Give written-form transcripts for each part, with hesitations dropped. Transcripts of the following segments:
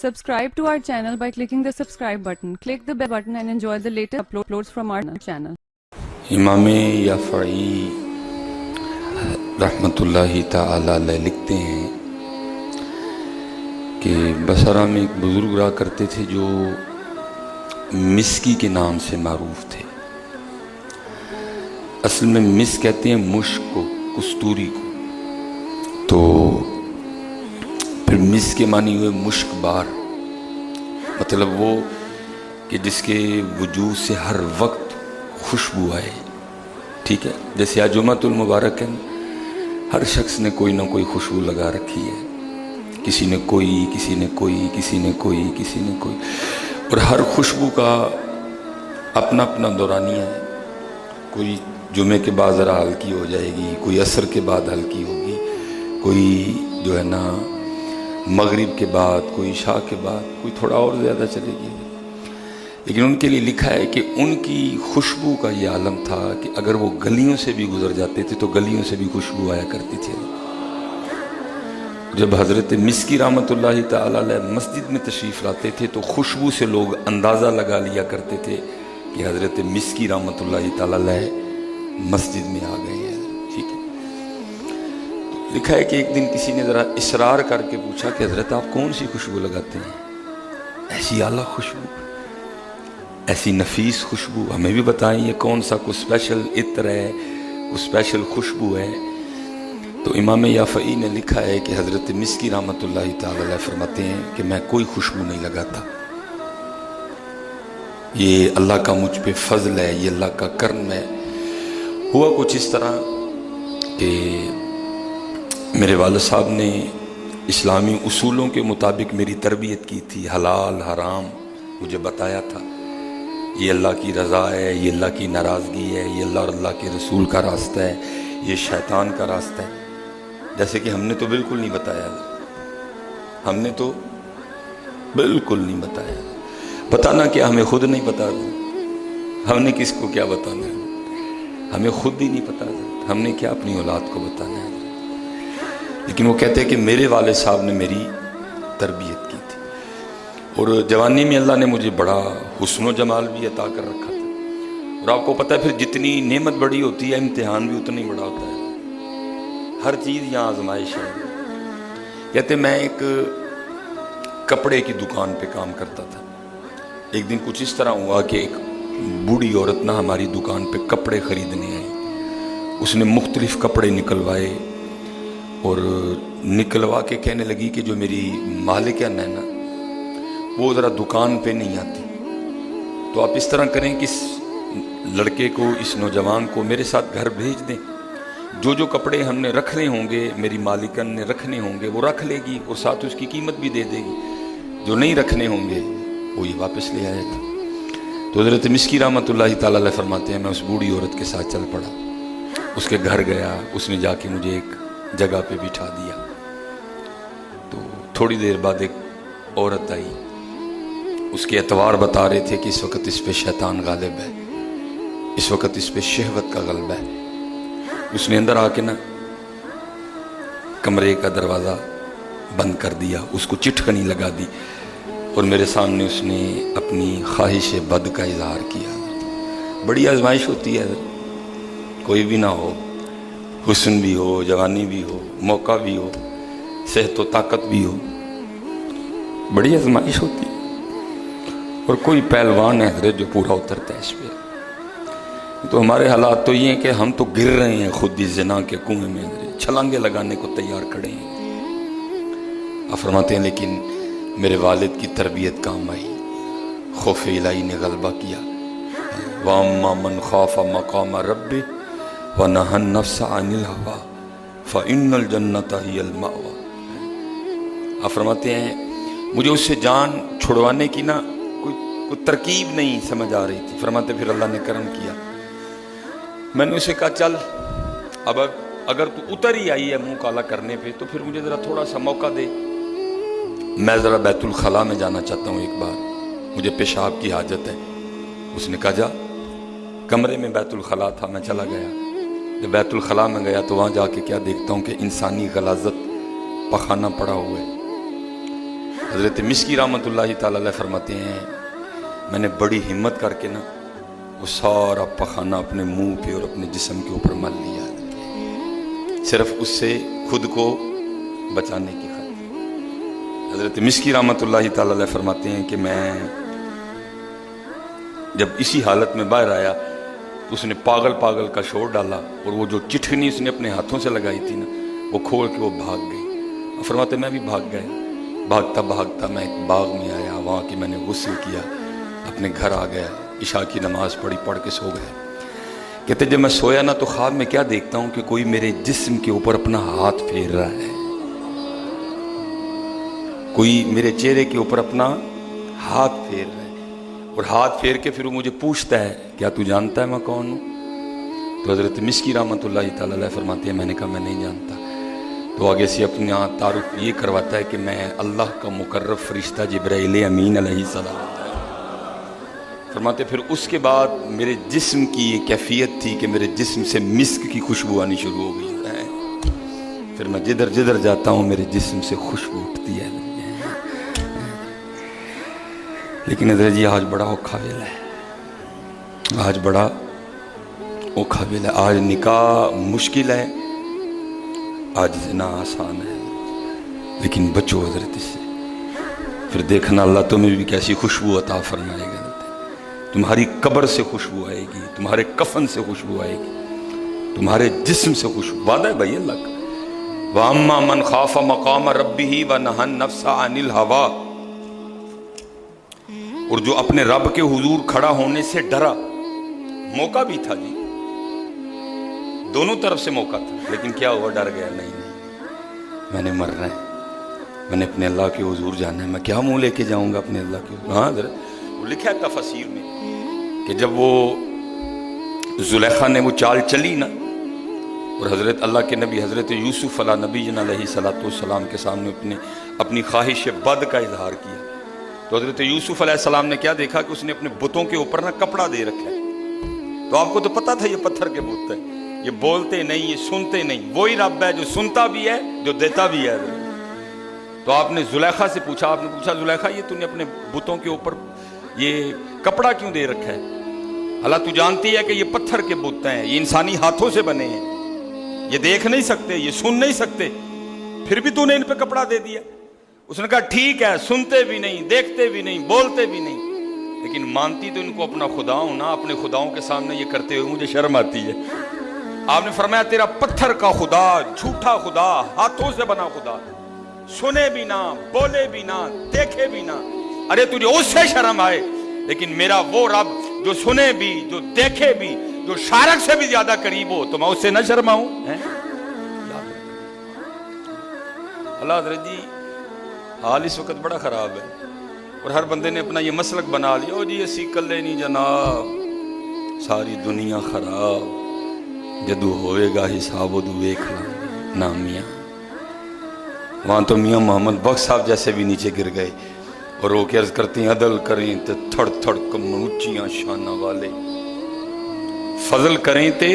Subscribe to our channel by clicking the subscribe button. Click the bell button and enjoy the latest uploads from our channel. امام یافعی رحمۃ اللہ تعالی علیہ لکھتے ہیں کہ بصرہ میں ایک بزرگ رہا کرتے تھے جو مسکی کے نام سے معروف تھے. اصل میں مس کہتے ہیں مشک کو، کستوری کو، تو پھر مس کے معنی ہوئے مشک بار، مطلب وہ کہ جس کے وجود سے ہر وقت خوشبو آئے. ٹھیک ہے، جیسے آج جمعۃ المبارک ہے، ہر شخص نے کوئی نہ کوئی خوشبو لگا رکھی ہے، کسی نے کوئی، کسی نے کوئی، کسی نے کوئی، کسی نے کوئی، اور ہر خوشبو کا اپنا اپنا دورانیہ ہے. کوئی جمعے کے بعد ذرا ہلکی ہو جائے گی، کوئی عصر کے بعد ہلکی ہوگی، کوئی جو ہے نا مغرب کے بعد، کوئی عشاء کے بعد، کوئی تھوڑا اور زیادہ چلے گی. لیکن ان کے لیے لکھا ہے کہ ان کی خوشبو کا یہ عالم تھا کہ اگر وہ گلیوں سے بھی گزر جاتے تھے تو گلیوں سے بھی خوشبو آیا کرتی تھی. جب حضرت مسکی رحمۃ اللہ تعالی علیہ مسجد میں تشریف لاتے تھے تو خوشبو سے لوگ اندازہ لگا لیا کرتے تھے کہ حضرت مسکی رحمۃ اللہ تعالی علیہ مسجد میں آ گئے ہیں. ٹھیک ہے، تو لکھا ہے کہ ایک دن کسی نے ذرا اصرار کر کے پوچھا کہ حضرت آپ کون سی خوشبو لگاتے ہیں؟ ایسی اعلیٰ خوشبو، ایسی نفیس خوشبو، ہمیں بھی بتائیں یہ کون سا کوئی اسپیشل عطر ہے، کوئی اسپیشل خوشبو ہے. تو امام یافعی نے لکھا ہے کہ حضرت مسکی رحمۃ اللہ تعالی علیہ فرماتے ہیں کہ میں کوئی خوشبو نہیں لگاتا، یہ اللہ کا مجھ پہ فضل ہے، یہ اللہ کا کرم ہے. ہوا کچھ اس طرح کہ میرے والد صاحب نے اسلامی اصولوں کے مطابق میری تربیت کی تھی، حلال حرام مجھے بتایا تھا، یہ اللہ کی رضا ہے، یہ اللہ کی ناراضگی ہے، یہ اللہ اور اللہ کے رسول کا راستہ ہے، یہ شیطان کا راستہ ہے. جیسے کہ ہم نے تو بالکل نہیں بتایا، ہم نے تو بالکل نہیں بتایا. بتانا کیا، ہمیں خود نہیں پتا، ہم نے کس کو کیا بتانا ہے، ہمیں خود ہی نہیں پتا، ہم نے کیا اپنی اولاد کو بتانا ہے. لیکن وہ کہتے ہیں کہ میرے والد صاحب نے میری تربیت کی تھی، اور جوانی میں اللہ نے مجھے بڑا حسن و جمال بھی عطا کر رکھا تھا. اور آپ کو پتہ ہے پھر جتنی نعمت بڑی ہوتی ہے امتحان بھی اتنا ہی بڑا ہوتا ہے. ہر چیز یہاں آزمائش ہے. کہتے میں ایک کپڑے کی دکان پہ کام کرتا تھا. ایک دن کچھ اس طرح ہوا کہ ایک بوڑھی عورت نہ ہماری دکان پہ کپڑے خریدنے آئی. اس نے مختلف کپڑے نکلوائے اور نکلوا کے کہنے لگی کہ جو میری مالک ہے نینا، وہ ذرا دکان پہ نہیں آتی، تو آپ اس طرح کریں کہ اس لڑکے کو، اس نوجوان کو میرے ساتھ گھر بھیج دیں. جو جو کپڑے ہم نے رکھنے ہوں گے، میری مالکن نے رکھنے ہوں گے، وہ رکھ لے گی اور ساتھ اس کی قیمت بھی دے دے گی. جو نہیں رکھنے ہوں گے وہ یہ واپس لے آئے گا. تو حضرت مسکی رحمۃ اللہ تعالی علیہ فرماتے ہیں میں اس بوڑھی عورت کے ساتھ چل پڑا، اس کے گھر گیا، اس نے جا کے مجھے ایک جگہ پہ بٹھا دیا. تو تھوڑی دیر بعد ایک عورت آئی، اس کے اعتبار بتا رہے تھے کہ اس وقت اس پہ شیطان غالب ہے، اس وقت اس پہ شہوت کا غلبہ ہے. اس نے اندر آ کے نا کمرے کا دروازہ بند کر دیا، اس کو چٹکنی لگا دی، اور میرے سامنے اس نے اپنی خواہش بد کا اظہار کیا. بڑی آزمائش ہوتی ہے، کوئی بھی نہ ہو، حسن بھی ہو، جوانی بھی ہو، موقع بھی ہو، صحت و طاقت بھی ہو، بڑی آزمائش ہوتی ہے. اور کوئی پہلوان ہے حضرت جو پورا اترتا ہے اس پہ. تو ہمارے حالات تو یہ ہیں کہ ہم تو گر رہے ہیں خود اس زنا کے کنویں میں، چھلانگے لگانے کو تیار کھڑے ہیں. آپ فرماتے ہیں لیکن میرے والد کی تربیت کام آئی، خوف الہی نے غلبہ کیا. وَأَمَّا مَنْ خَافَ مَقَامَ رَبِّهِ وَنَهَى النَّفْسَ عَنِ الْهَوَىٰ فَإِنَّ الْجَنَّةَ هِيَ الْمَأْوَىٰ. آپ فرماتے ہیں مجھے اس سے جان چھڑوانے کی نا کوئی ترکیب نہیں سمجھ آ رہی تھی. فرماتے پھر اللہ نے کرم کیا، میں نے اسے کہا چل اب اگر تو اتر ہی آئی ہے منہ کالا کرنے پہ تو پھر مجھے ذرا تھوڑا سا موقع دے، میں ذرا بیت الخلاء میں جانا چاہتا ہوں، ایک بار مجھے پیشاب کی حاجت ہے. اس نے کہا جا. کمرے میں بیت الخلاء تھا، میں چلا گیا. جب بیت الخلاء میں گیا تو وہاں جا کے کیا دیکھتا ہوں کہ انسانی غلاظت پخانہ پڑا ہوا ہے. حضرت مسکی رحمۃ اللہ تعالی علیہ فرماتے ہیں میں نے بڑی ہمت کر کے نا وہ سارا پخانہ اپنے منہ پہ اور اپنے جسم کے اوپر مل لیا، صرف اس سے خود کو بچانے کی خاطر۔ حضرت مسکی رحمۃ اللہ تعالی علیہ فرماتے ہیں کہ میں جب اسی حالت میں باہر آیا تو اس نے پاگل پاگل کا شور ڈالا، اور وہ جو چٹکنی اس نے اپنے ہاتھوں سے لگائی تھی نا وہ کھول کے وہ بھاگ گئی۔ اور فرماتے میں بھی بھاگ گیا، بھاگتا بھاگتا میں ایک باغ میں آیا، وہاں کی میں نے غسل کیا، اپنے گھر آ گیا، عشاء کی نماز پڑھ کے سو گیا۔ کہتے جب میں سویا نا تو خواب میں کیا دیکھتا ہوں کہ کوئی میرے جسم کے اوپر اپنا ہاتھ پھیر رہا ہے، کوئی میرے چہرے کے اوپر اپنا ہاتھ پھیر رہا ہے، اور ہاتھ پھیر کے پھر وہ مجھے پوچھتا ہے کیا تو جانتا ہے میں کون ہوں؟ تو حضرت مسکی رحمۃ اللہ تعالی علیہ فرماتے ہیں میں نے کہا میں نہیں جانتا۔ تو آگے سے اپنا تعارف یہ کرواتا ہے کہ میں اللہ کا مقرب فرشتہ جبرائیل امین علیہ السلام۔ فرماتے پھر اس کے بعد میرے جسم کی یہ کیفیت تھی کہ میرے جسم سے مسک کی خوشبو آنی شروع ہو گئی ہے، پھر میں جدھر جدھر جاتا ہوں میرے جسم سے خوشبو اٹھتی ہے۔ لیکن حضرت جی آج بڑا اوکھا ویلا ہے، آج بڑا اوکھا ویلا ہے، آج نکاح مشکل ہے، آج زنا آسان ہے، لیکن بچو حضرت اس سے، پھر دیکھنا اللہ تمہیں بھی کیسی خوشبو عطا فرمائے گا، تمہاری قبر سے خوشبو آئے گی، تمہارے کفن سے خوشبو آئے گی، تمہارے جسم سے خوشبو۔ وعدہ ہے بھائی اللہ کا، وَأَمَّا مَنْ خَافَ مَقَامَ رَبِّهِ وَنَهَى النَّفْسَ عَنِ الْهَوَىٰ، اور جو اپنے رب کے حضور کھڑا ہونے سے ڈرا، موقع بھی تھا جی، دونوں طرف سے موقع تھا، لیکن کیا ہوا؟ ڈر گیا، نہیں میں نے مرنا ہے، میں نے اپنے اللہ کے حضور جانا ہے، میں کیا منہ لے کے جاؤں گا اپنے اللہ کے حضور؟ ہاں ذرا وہ لکھا ہے تفاسیر میں کہ جب وہ زلیخا نے وہ چال چلی نا، اور حضرت اللہ کے نبی حضرت یوسف علیہ نبی علیہ السلام کے سامنے اپنی خواہش بد کا اظہار کیا، تو حضرت یوسف علیہ السلام نے کیا دیکھا کہ اس نے اپنے بتوں کے اوپر نا کپڑا دے رکھا ہے۔ تو آپ کو تو پتا تھا یہ پتھر کے بت ہیں، یہ بولتے نہیں، یہ سنتے نہیں، وہی رب ہے جو سنتا بھی ہے جو دیتا بھی ہے۔ تو آپ نے زلیخا سے پوچھا، آپ نے پوچھا زلیخا یہ تو نے اپنے بتوں کے اوپر یہ کپڑا کیوں دے رکھا ہے؟ اللہ تو جانتی ہے کہ یہ پتھر کے بت ہیں، یہ انسانی ہاتھوں سے بنے ہیں، یہ دیکھ نہیں سکتے، یہ سن نہیں سکتے، پھر بھی تو نے ان پہ کپڑا دے دیا۔ اس نے کہا ٹھیک ہے، سنتے بھی نہیں، دیکھتے بھی نہیں، بولتے بھی نہیں، لیکن مانتی تو ان کو اپنا خدا ہوں نا، اپنے خداؤں کے سامنے یہ کرتے ہوئے مجھے شرم آتی ہے۔ آپ نے فرمایا تیرا پتھر کا خدا، جھوٹا خدا، ہاتھوں سے بنا خدا، سنے بھی نہ، بولے بھی نہ، دیکھے بھی نہ، ارے تجھے اس سے شرم آئے، لیکن میرا وہ رب جو سنے بھی، جو دیکھے بھی، جو شارک سے بھی زیادہ قریب ہو، تو میں اس سے نہ شرماؤں؟ اللہ حضرت جی حال اس وقت بڑا خراب ہے، اور ہر بندے نے اپنا یہ مسلک بنا لیا، او جی اسی کلے نہیں جناب، ساری دنیا خراب، جدو ہوئے گا حساب ادو ویکھ لاں نا میاں۔ وہاں تو میاں محمد بخش صاحب جیسے بھی نیچے گر گئے، اور وہ عرض کرتی ہیں عدل کریں تے تھڑ تھڑ کم اونچیاں شانہ والے، فضل کریں تے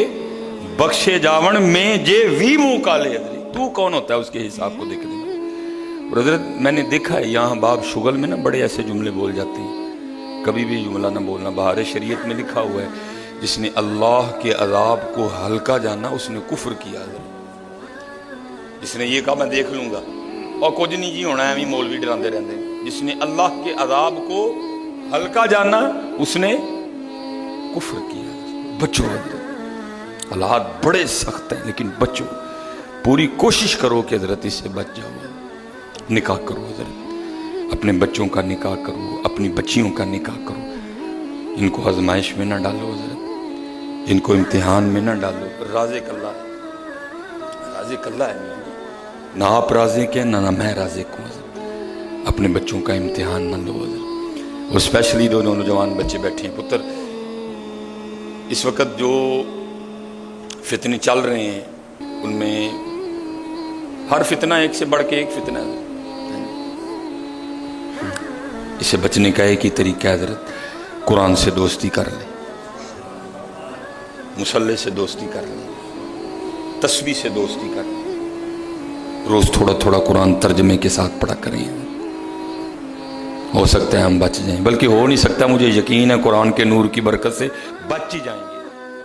بخشے جاون میں جے وی منہ کالے۔ حضرت تو کون ہوتا ہے اس کے حساب کو دیکھنے میں؟ اور حضرت میں نے دیکھا ہے یہاں باب شغل میں نا بڑے ایسے جملے بول جاتے ہیں، کبھی بھی جملہ نہ بولنا۔ بہار شریعت میں لکھا ہوا ہے جس نے اللہ کے عذاب کو ہلکا جانا اس نے کفر کیا۔ جس نے یہ کہا میں دیکھ لوں گا اور کچھ نہیں جی ہونا ہے، مولوی ڈراندے رہندے، جس نے اللہ کے عذاب کو ہلکا جانا اس نے کفر کیا۔ بچو حضرت، حالات بڑے سخت ہیں لیکن بچو، پوری کوشش کرو کہ حضرت اس سے بچ جاؤ۔ نکاح کرو حضرت، اپنے بچوں کا نکاح کرو، اپنی بچیوں کا نکاح کرو، ان کو آزمائش میں نہ ڈالو حضرت، ان کو امتحان میں نہ ڈالو۔ رازق اللہ ہے، رازق اللہ ہے، نہ آپ رازق ہیں نہ میں رازق ہوں حضرت۔ اپنے بچوں کا امتحان نہ لو حضرت، اور اسپیشلی دو نوجوان بچے بیٹھے ہیں پتر، اس وقت جو فتنے چل رہے ہیں ان میں ہر فتنہ ایک سے بڑھ کے ایک فتنہ ہے۔ اس سے بچنے کا ایک ہی طریقہ ہے حضرت، قرآن سے دوستی کر لیں، مصلی سے دوستی کر لیں، تسبیح سے دوستی کر لیں، روز تھوڑا تھوڑا قرآن ترجمے کے ساتھ پڑھا کریں، ہو سکتا ہے ہم بچ جائیں، بلکہ ہو نہیں سکتا، مجھے یقین ہے قرآن کے نور کی برکت سے بچ ہی جائیں گے۔